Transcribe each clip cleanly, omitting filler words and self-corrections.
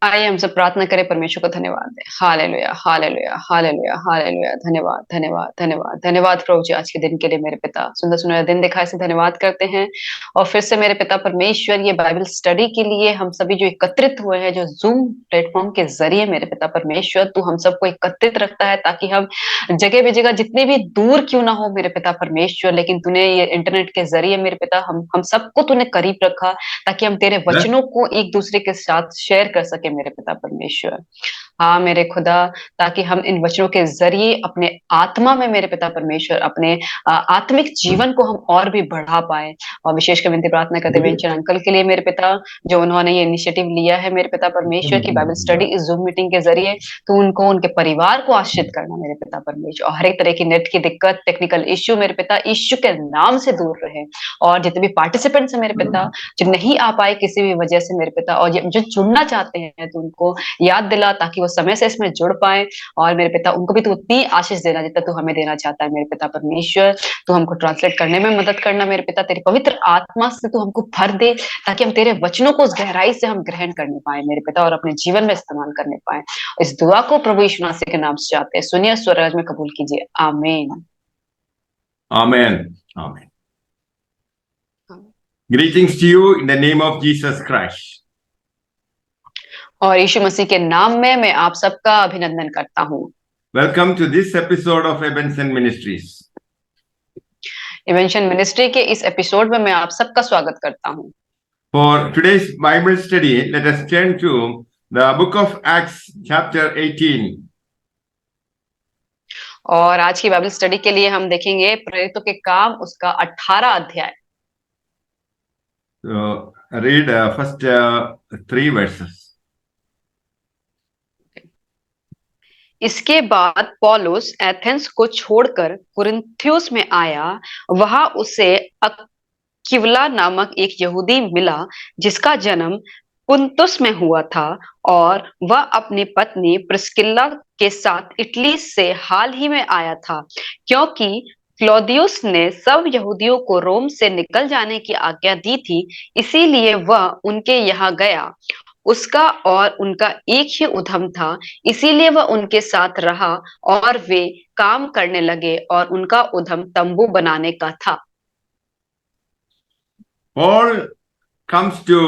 आइए हम सब प्रार्थना करें, परमेश्वर को धन्यवाद दें। Hallelujah, hallelujah, hallelujah, hallelujah. धन्यवाद, धन्यवाद, धन्यवाद, धन्यवाद प्रभु जी आज के दिन के लिए मेरे पिता। सुंदर-सुंदर दिन दिखाए से धन्यवाद करते हैं और फिर से मेरे पिता परमेश्वर ये बाइबल स्टडी के लिए हम सभी जो एकत्रित हुए हैं, जो ज़ूम प्लेटफ़ॉर्म के ज़रिए मेरे पिता परमेश्वर तू हम सबको एकत्रित रखता है ताकि हम जगह-बे-जगह जितने भी दूर क्यों ना हो मेरे पिता परमेश्वर, लेकिन तूने ये इंटरनेट के ज़रिए मेरे पिता हम सबको तूने करीब रखा ताकि हम तेरे Yes. वचनों को एक-दूसरे के साथ शेयर कर सकें मेरे पिता परमेश्वर। हाँ, मेरे खुदा ताकि हम इन वचनों के ज़रिए अपने आत्मा में मेरे पिता परमेश्वर अपने आत्मिक जीवन को हम और भी बढ़ा पाएँ और विशेषकर विनती प्रार्थना करते हैं वेंचर अंकल के लिए मेरे पिता, जो उन्होंने ये इनिशिएटिव लिया है मेरे पिता परमेश्वर की बाइबल स्टडी इस ज़ूम मीटिंग के ज़रिए, तो उनको, उनके परिवार को आशीषित करना मेरे पिता परमेश्वर और हर एक तरह की नेट की दिक्कत, टेक्निकल इश्यू मेरे पिता यीशु के नाम से दूर रहे और जितने भी पार्टिसिपेंट्स हैं मेरे पिता, जो नहीं आ पाए किसी भी वजह से मेरे पिता और ज जो जुड़ना चाहते हैं, तो उनको याद दिला ताकि वो समय से इसमें जुड़ पाएँ और मेरे पिता उनको भी तू उतनी आशीष देना जितना तू हमें देना चाहता है मेरे पिता परमेश्वर। तू हमको ट्रांसलेट करने में मदद करना मेरे पिता, तेरी पवित्र आत्मा से तू हमको भर दे ताकि हम तेरे वचनों को उस गहराई से हम ग्रहण करने पाएँ मेरे पिता और अपने जीवन में इस्तेमाल करने पाएँ। इस दुआ को प्रभु यीशु मसीह के नाम से चाहते हैं। सुनिए स्वराज में कबूल कीजिए। आमीन। Amen. Amen. Greetings to you in the name of Jesus Christ. और यीशु मसीह के नाम में मैं आप सबका अभिनंदन करता हूँ। Welcome to this episode of Ebenson Ministries. Ebenson ministry के इस एपिसोड में मैं आप सबका स्वागत करता हूँ। For today's Bible study, let us turn to the book of Acts, chapter 18. और आज की बाइबल स्टडी के लिए हम देखेंगे प्रेरितों के काम उसका 18 अध्याय। So, read first 3 verses. इसके बाद पौलुस एथेंस को छोड़कर कुरिन्थियुस में आया। वहां उसे अक्विला नामक एक यहूदी मिला जिसका जन्म पुन्तुस में हुआ था और वह अपनी पत्नी प्रिस्किल्ला के साथ इटली से हाल ही में आया था, क्योंकि क्लौदियुस ने सब यहूदियों को रोम से निकल जाने की आज्ञा दी थी, इसीलिए वह उनके यहाँ गया। उसका और उनका एक ही उद्यम था, इसीलिए वह उनके साथ रहा और वे काम करने लगे और उनका उद्यम तंबू बनाने का था। Paul comes to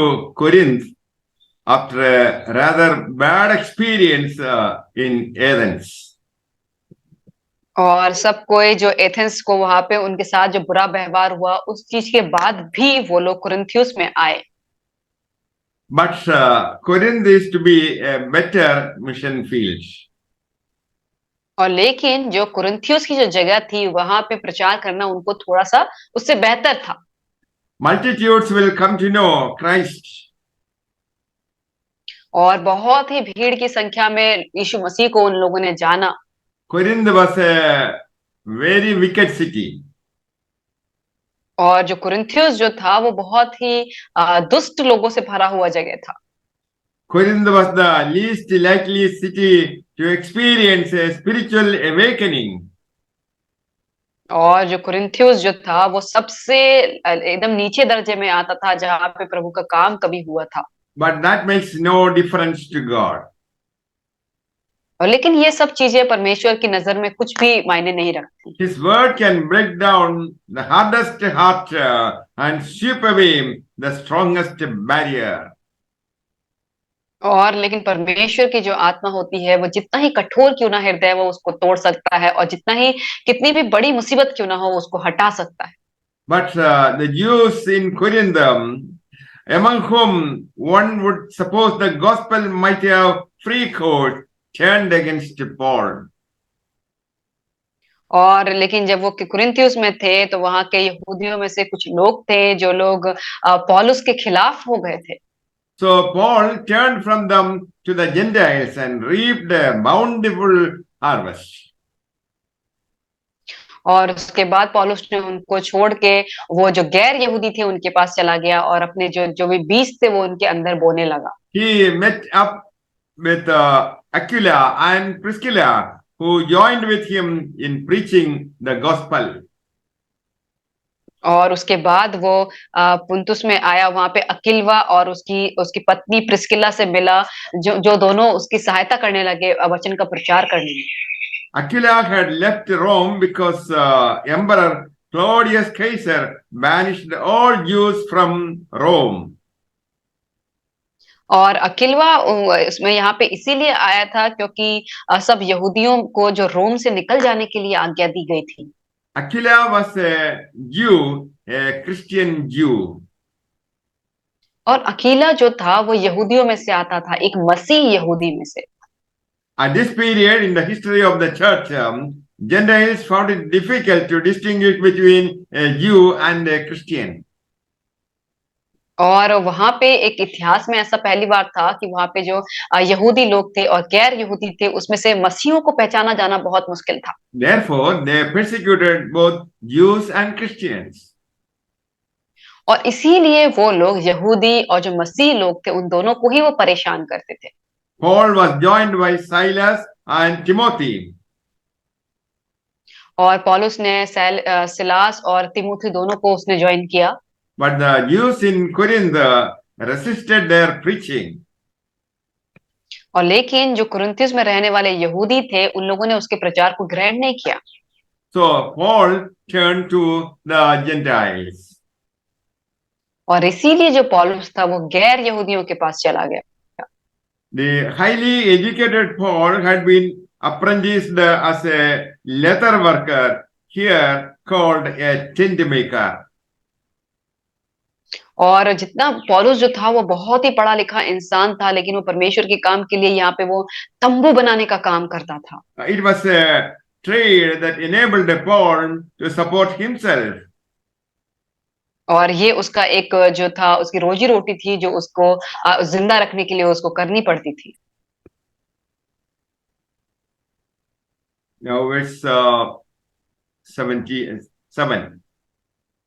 Corinth after a rather bad experience in Athens. और सब कोई जो एथेंस को वहां पे उनके साथ जो बुरा व्यवहार हुआ उस चीज के बाद भी वो लोग कुरिन्थियुस में आए। But Corinth is to be a better mission field. और लेकिन जो कुरिन्थियुस की जो जगह थी वहां पे प्रचार करना उनको थोड़ा सा उससे बेहतर था। Multitudes will come to know Christ. और बहुत ही भीड़ की संख्या में यीशु मसीह को उन लोगों ने जाना। Corinth was a very wicked city. और जो कुरिन्थियुस जो था वो बहुत ही दुष्ट लोगों से भरा हुआ जगह था। Corinth was the least likely city to experience a spiritual awakening. और जो कुरिन्थियुस जो था वो सबसे एकदम नीचे दर्जे में आता था जहां पे प्रभु का काम कभी हुआ था। But that makes no difference to God. और लेकिन ये सब चीजें परमेश्वर की नजर में कुछ भी मायने नहीं रखती। His word can break down the hardest heart and sweep away the strongest barrier. और लेकिन परमेश्वर की जो आत्मा होती है वो जितना ही कठोर क्यों ना हृदय वो उसको तोड़ सकता है और जितना ही कितनी भी बड़ी मुसीबत क्यों ना हो वो उसको हटा सकता है। But the Jews in Corinth, among whom one would suppose the gospel might have free course, turned against Paul. और लेकिन जब वो कुरिन्थियुस में थे तो वहां के यहूदियों में से कुछ लोग थे जो लोग पौलुस के खिलाफ हो गए थे। So Paul turned from them to the Gentiles and reaped a bountiful harvest. और उसके बाद पौलुस ने उनको छोड़ के वो जो गैर यहूदी थे उनके पास चला गया और अपने जो जो भी बीज थे वो उनके अंदर बोने लगा। He met up with Aquila and Priscilla, who joined with him in preaching the gospel. और उसके बाद वो पुंतुस में आया, वहां पे अकिलवा और उसकी उसकी पत्नी प्रिस्किला से मिला, जो जो दोनों उसकी सहायता करने लगे वचन का प्रचार करने में। Aquila had left Rome because Emperor Claudius Caesar banished all Jews from Rome. और अकिलवा इसमें यहाँ पे इसीलिए आया था क्योंकि सब यहूदियों को जो रोम से निकल जाने के लिए आज्ञा दी गई थी। Aquila was a Jew, a Christian Jew. और अकीला जो था वो यहूदियों में से आता था, एक मसीह यहूदी में से। At this period in the history of the church, Gentiles found it difficult to distinguish between a Jew and a Christian. और वहां पे एक इतिहास में ऐसा पहली बार था कि वहां पे जो यहूदी लोग थे और गैर यहूदी थे, उसमें से मसीहों को पहचाना जाना बहुत मुश्किल था। Therefore, they persecuted both Jews and Christians. और इसीलिए वो लोग यहूदी और जो मसीह लोग थे, उन दोनों को ही वो परेशान करते थे। Paul was joined by Silas and Timothy. और पौलुस ने सिलास और तिमुथी दोनों को उसने ज्वाइन किया। But the Jews in Corinth resisted their preaching. और लेकिन जो कुरिन्थियुस में रहने वाले यहूदी थे, उन लोगों ने उसके प्रचार को ग्रहण नहीं किया। So Paul turned to the Gentiles. और इसीलिए जो पौलुस था वो गैर यहूदियों के पास चला गया। The highly educated Paul had been apprenticed as a leather worker, here called a tent maker. और जितना पौलुस जो था वो बहुत ही पढ़ा लिखा इंसान था, लेकिन वो परमेश्वर के काम के लिए यहाँ पे वो तंबू बनाने का काम करता था। It was a trade that enabled Paul to support himself. और ये उसका एक जो था, उसकी रोजी रोटी थी, जो उसको जिंदा रखने के लिए उसको करनी पड़ती थी। Now verse 7.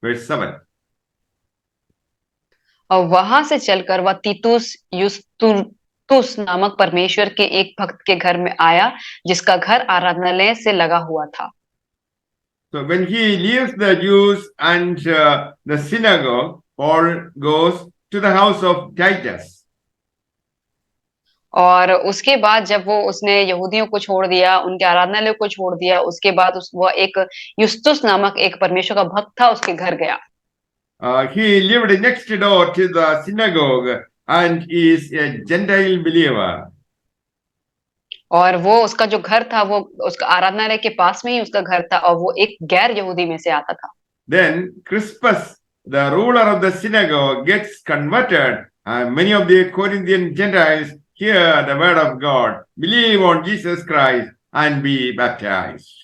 Verse 7. और वहां से चलकर वह तीतुस युस्तुस नामक परमेश्वर के एक भक्त के घर में आया, जिसका घर आराधनालय से लगा हुआ था। So when he leaves the Jews and the synagogue, Paul goes to the house of Titus. और उसके बाद जब वो उसने यहूदियों को छोड़ दिया, उनके आराधनालय को छोड़ दिया, उसके बाद वो एक युस्तुस नामक एक परमेश्वर का भक्त था, उसके घर गया। He lived next door to the synagogue and is a Gentile believer. और वो उसका जो घर था, वो उसका आराधनालय के पास में ही उसका घर था, और वो एक गैर यहूदी में से आता था। Then Crispus, the ruler of the synagogue, gets converted, and many of the Corinthian Gentiles hear the word of God, believe on Jesus Christ, and be baptized.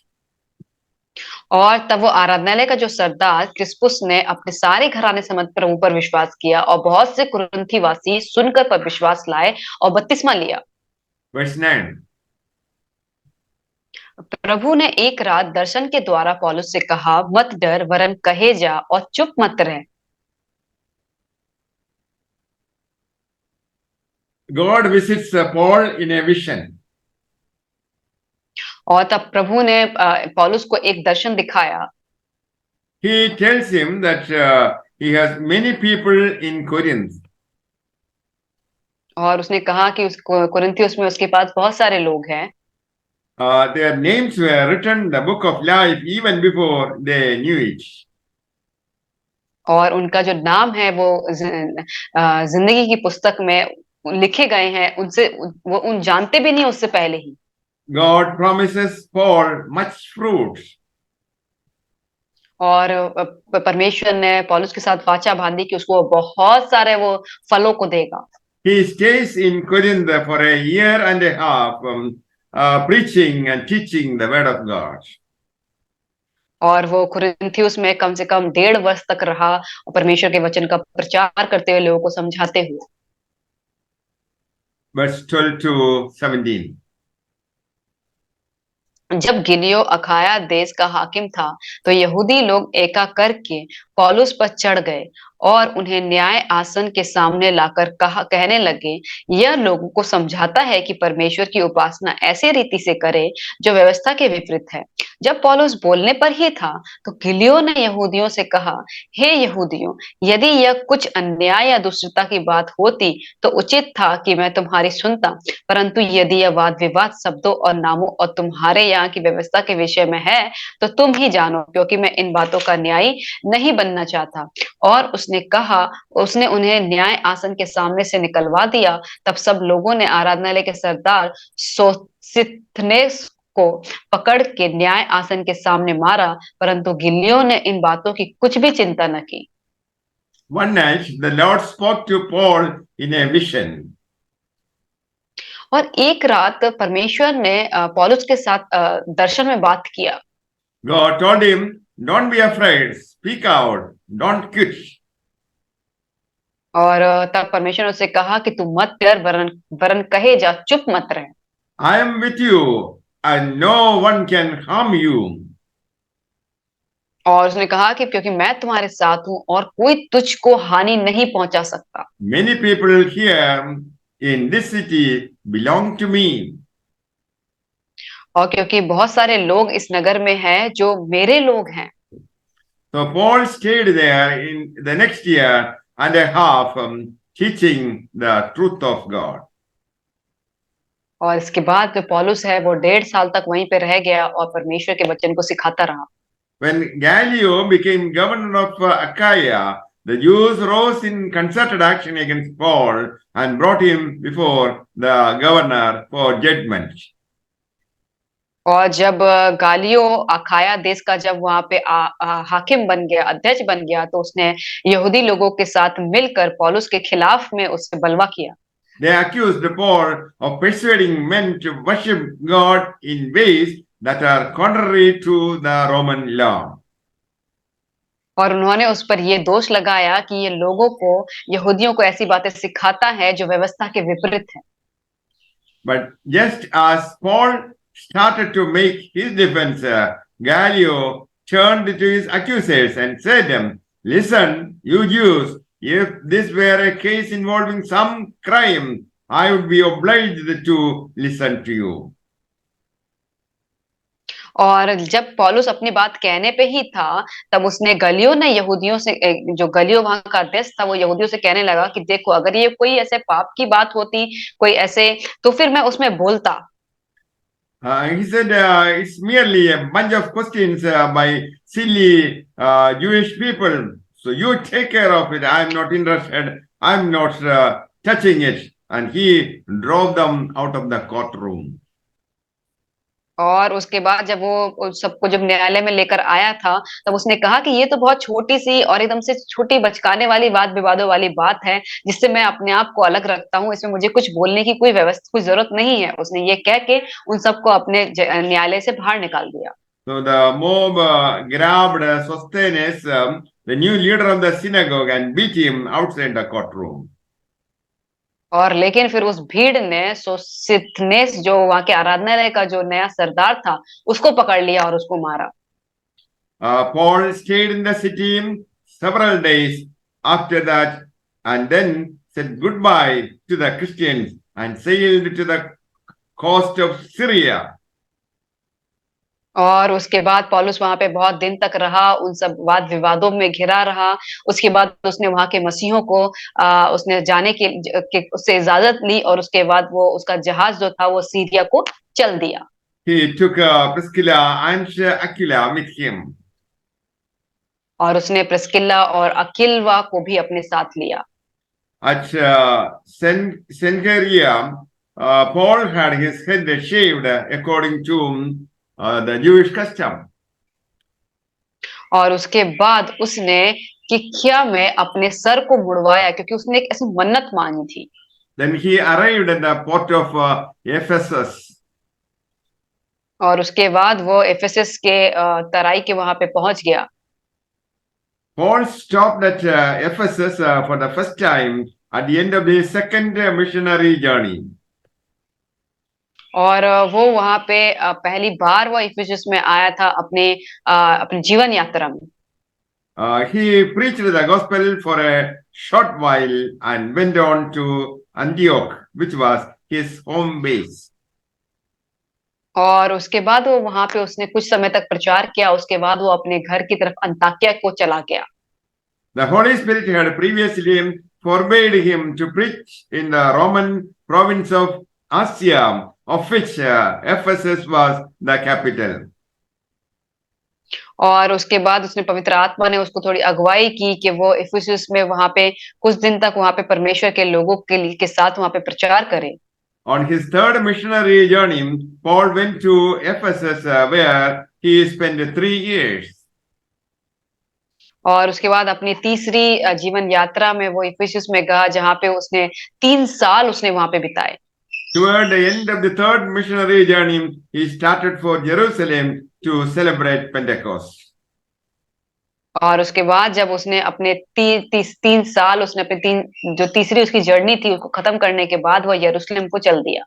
और तब वो आराधनालय का जो सरदार क्रिस्पुस ने अपने सारे घराने समेत प्रभु पर विश्वास किया, और बहुत से कुरिन्थी वासी सुनकर पर विश्वास लाए और बपतिस्मा लिया। Verse 9. प्रभु ने एक रात दर्शन के द्वारा पौलुस से कहा, मत डर, वरन कहे जा और चुप मत रह। God visits Paul in a vision. और तब प्रभु ने पौलुस को एक दर्शन दिखाया। He tells him that he has many people in Corinth. और उसने कहा कि कुरिन्थियुस में उसके पास बहुत सारे लोग हैं। Their names were written in the book of life even before they knew it. और उनका जो नाम है वो जिंदगी की पुस्तक में लिखे गए हैं, उनसे वो उन जानते भी नहीं उससे पहले ही। God promises Paul much fruit. और परमेश्वर ने पौलुस के साथ वाचा बांधी कि उसको बहुत सारे वो फलों को देगा। He stays in Corinth for a year and a half, preaching and teaching the word of God. और वो कुरिन्थियुस में कम से कम 1.5 वर्ष तक रहा, और परमेश्वर के वचन का प्रचार करते हुए, लोगों को समझाते हुए। Verse 12 to 17. जब गिलियो अखाया देश का हाकिम था, तो यहूदी लोग एका करके पौलुस पर चढ़ गए और उन्हें न्याय आसन के सामने लाकर कहने लगे, यह लोगों को समझाता है कि परमेश्वर की उपासना ऐसी रीति से करे जो व्यवस्था के विपरीत है। जब पौलुस बोलने पर ही था तो गिलियो ने यहूदियों से कहा, हे यहूदियों, यदि यह कुछ अन्याय या दुष्टता की बात होती तो उचित था कि मैं तुम्हारी सुनता, परंतु यदि यह वाद विवाद शब्दों और नामों और तुम्हारे यहाँ की व्यवस्था के विषय में है तो तुम ही जानो, क्योंकि मैं इन बातों का न्यायी नहीं बनना चाहता। और उसने उन्हें न्याय आसन के सामने से निकलवा दिया। तब सब लोगों ने आराधनालय के सरदार सोस्थिनेस को पकड़ के न्याय आसन के सामने मारा, परंतु गिल्लियो ने इन बातों की कुछ भी चिंता न की। One night, the Lord spoke to Paul in a vision. और एक रात परमेश्वर ने पौलुस के साथ दर्शन में बात किया। God told him, don't be afraid, speak out, don't quit. और तब परमेश्वर ने उससे कहा कि तू मत डर, वरन वरन कहे जा, चुप मत रह। I am with you and no one can harm you. और उसने कहा कि क्योंकि मैं तुम्हारे साथ हूं और कोई तुझको हानि नहीं पहुंचा सकता। Many people here in this city belong to me. और क्योंकि बहुत सारे लोग इस नगर में हैं जो मेरे लोग हैं। So Paul stayed there in the next year and a half, teaching the truth of God. और इसके बाद जो पौलुस है वो 1.5 साल तक वहीं पे रह गया और परमेश्वर के वचन को सिखाता रहा। When Gallio became governor of Achaia, the Jews rose in concerted action against Paul and brought him before the governor for judgment. और जब गालियो अखाया देश का जब वहां पे हाकिम बन गया, अध्यक्ष बन गया, तो उसने यहूदी लोगों के साथ मिलकर पौलुस के खिलाफ में उससे बलवा किया। They accused Paul of persuading men to worship God in ways that are contrary to the Roman law. और उन्होंने उस पर ये दोष लगाया कि ये लोगों को, यहूदियों को ऐसी बातें सिखाता है जो व्यवस्था के विपरीत है। But just as Paul started to make his defense, Gallio turned to his accusers and said, listen, you Jews, if this were a case involving some crime, I would be obliged to listen to you. और जब पौलुस अपनी बात कहने पे ही था, तब उसने गलियो ने यहूदियों से, जो गलियो वहां का अध्यक्ष था, वो यहूदियों से कहने लगा कि देखो, अगर ये कोई ऐसे पाप की बात होती, कोई ऐसे, तो फिर मैं उसमें बोलता। He said, it's merely a bunch of questions by silly Jewish people. So you take care of it. I'm not interested. I'm not touching it. And he drove them out of the courtroom. और उसके बाद जब वो उस सबको जब न्यायालय में लेकर आया था, तब उसने कहा कि ये तो बहुत छोटी सी और एकदम से छोटी बचकाने वाली वाद विवादों वाली बात है, जिससे मैं अपने आप को अलग रखता हूँ, इसमें मुझे कुछ बोलने की कोई व्यवस्था, कोई जरूरत नहीं है। उसने ये कह के उन सबको अपने न्यायालय से बाहर निकाल दिया। So the mob grabbed Sosthenes, the new leader of the synagogue, and beat him outside the courtroom. और लेकिन फिर उस भीड़ ने सोसिथनेस, जो वहां के आराधनालय का जो नया सरदार था, उसको पकड़ लिया और उसको मारा। Paul stayed in the city several days after that and then said goodbye to the Christians and sailed to the coast of Syria. और उसके बाद पौलुस वहां पे बहुत दिन तक रहा, उन सब वाद विवादों में घिरा रहा। उसके बाद उसने वहां के मसीहों को उसने जाने के उससे इजाजत ली, और उसके बाद वो उसका जहाज जो था वो सीरिया को चल दिया। He took Priscilla and Aquila with him. और उसने प्रिस्किल्ला और अकिलवा को भी अपने साथ लिया। At Cenchrea, Paul had his head shaved according to the Jewish custom. और उसके बाद उसने किकिया में अपने सर को मुड़वाया, क्योंकि उसने एक ऐसी मन्नत मांगी थी। Then he arrived at the port of Ephesus. और उसके बाद वो एफेसस के तराई के वहां पे पहुंच गया। Paul stopped at Ephesus for the first time at the end of his second missionary journey. और वो वहां पे पहली बार वो इफिसस में आया था अपने जीवन यात्रा में। he preached the gospel for a short while and went on to Antioch, which was his home base. और उसके बाद वो वहां पे उसने कुछ समय तक प्रचार किया, उसके बाद वो अपने घर की तरफ अंताकिया को चला गया। The Holy Spirit had previously forbade him to preach in the Roman province of Asia, of which Ephesus was the capital. और उसके बाद उसने पवित्र आत्मा ने उसको थोड़ी अगुवाई की कि वो इफिसुस में वहां पे कुछ दिन तक वहां पे परमेश्वर के लोगों के साथ वहां पे प्रचार करे। On his third missionary journey, Paul went to Ephesus, where he spent 3 years. और उसके बाद अपनी तीसरी जीवन यात्रा में वो इफिसुस में गया, जहां पे उसने 3 साल उसने वहां पे बिताए। Toward the end of the third missionary journey, he started for Jerusalem to celebrate Pentecost. और उसके बाद जब उसने अपने 3 साल उसने अपने जो तीसरी उसकी जर्नी थी उसको खत्म करने के बाद वह यरूशलेम को चल दिया।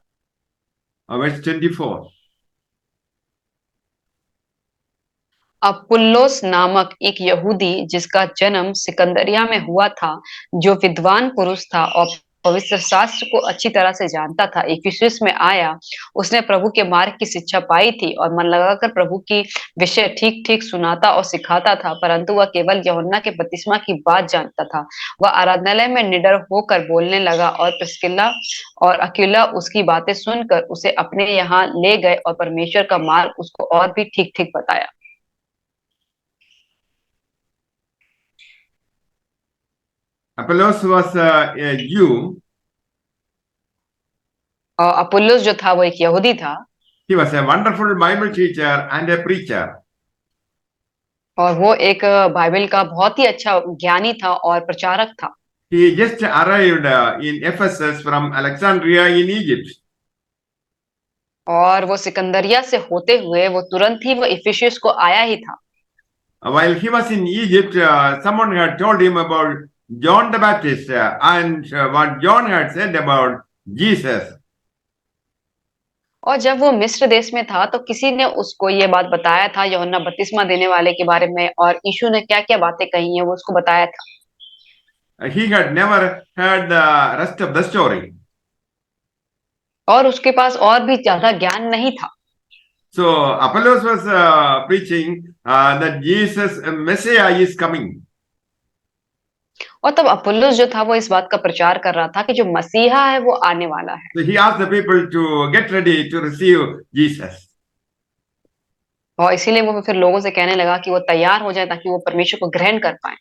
Verse 24. अपुल्लोस नामक एक यहूदी जिसका जन्म सिकंदरिया में हुआ था, जो विद्वान पुरुष था और पवित्र शास्त्र को अच्छी तरह से जानता था, इफिसुस में आया। उसने प्रभु के मार्ग की शिक्षा पाई थी और मन लगाकर प्रभु की विषय ठीक ठीक सुनाता और सिखाता था, परंतु वह केवल यूहन्ना के बपतिस्मा की बात जानता था। वह आराधनालय में निडर होकर बोलने लगा और प्रिस्किल्ला और अक्विला उसकी बातें सुनकर उसे अपने यहाँ ले गए और परमेश्वर का मार्ग उसको और भी ठीक ठीक बताया। Apollos was a Jew. और अपुल्लोस जो था वो एक यहूदी था He was a wonderful Bible teacher and a preacher. और वो एक बाइबल का बहुत ही अच्छा ज्ञानी था और प्रचारक था। He just arrived in Ephesus from Alexandria in Egypt. और वो सिकंदरिया से होते हुए वो तुरंत ही वो इफिसुस को आया ही था। While he was in Egypt, someone had told him about John the Baptist and what John had said about Jesus. और जब वो मिस्र देश में था तो किसी ने उसको ये बात बताया था यूहन्ना बपतिस्मा देने वाले के बारे में, और यीशु ने क्या क्या बातें कही हैं वो उसको बताया था। He had never heard the rest of the story. और उसके पास और भी ज्यादा ज्ञान नहीं था। So Apollos was preaching that Jesus Messiah is coming. और तब अपुल्लोस जो था वो इस बात का प्रचार कर रहा था कि जो मसीहा है वो आने वाला है। So he asked the people to get ready to receive Jesus. और इसीलिए वो फिर लोगों से कहने लगा कि वो तैयार हो जाए ताकि वो परमेश्वर को ग्रहण कर पाए।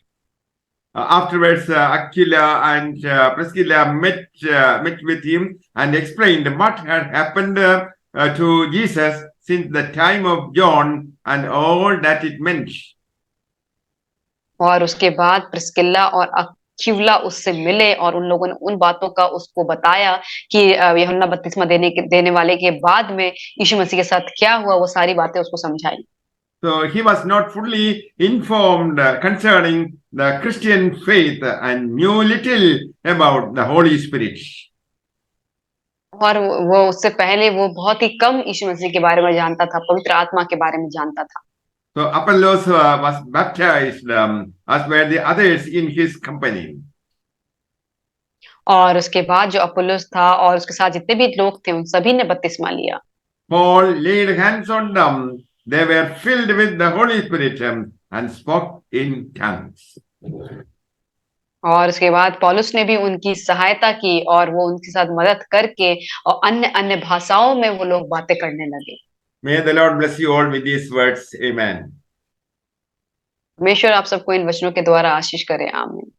Afterwards, Aquila and Priscilla met with him and explained what had happened to Jesus since the time of John and all that it meant. और उसके बाद प्रिस्किल्ला और अक्विला उससे मिले और उन लोगों ने उन बातों का उसको बताया कि यूहन्ना बपतिस्मा देने वाले के बाद में यीशु मसीह के साथ क्या हुआ, वो सारी बातें उसको समझाई। So he was not fully informed concerning the Christian faith and knew little about the Holy Spirit. और वो उससे पहले वो बहुत ही कम यीशु मसीह के बारे में जानता था, पवित्र आत्मा के बारे में जानता था। So Apollos was baptized as were the others in his company. और उसके बाद जो अपुल्लोस था और उसके साथ जितने भी लोग थे उन सभी ने बपतिस्मा लिया। Paul laid hands on them. They were filled with the Holy Spirit and spoke in tongues. और उसके बाद पौलुस ने भी उनकी सहायता की और वो उनके साथ मदद करके और अन्य अन्य भाषाओं में वो लोग बातें करने लगे। May the Lord bless you all with these words. Amen. परमेश्वर आप सबको इन वचनों के द्वारा आशीष करे। आमीन।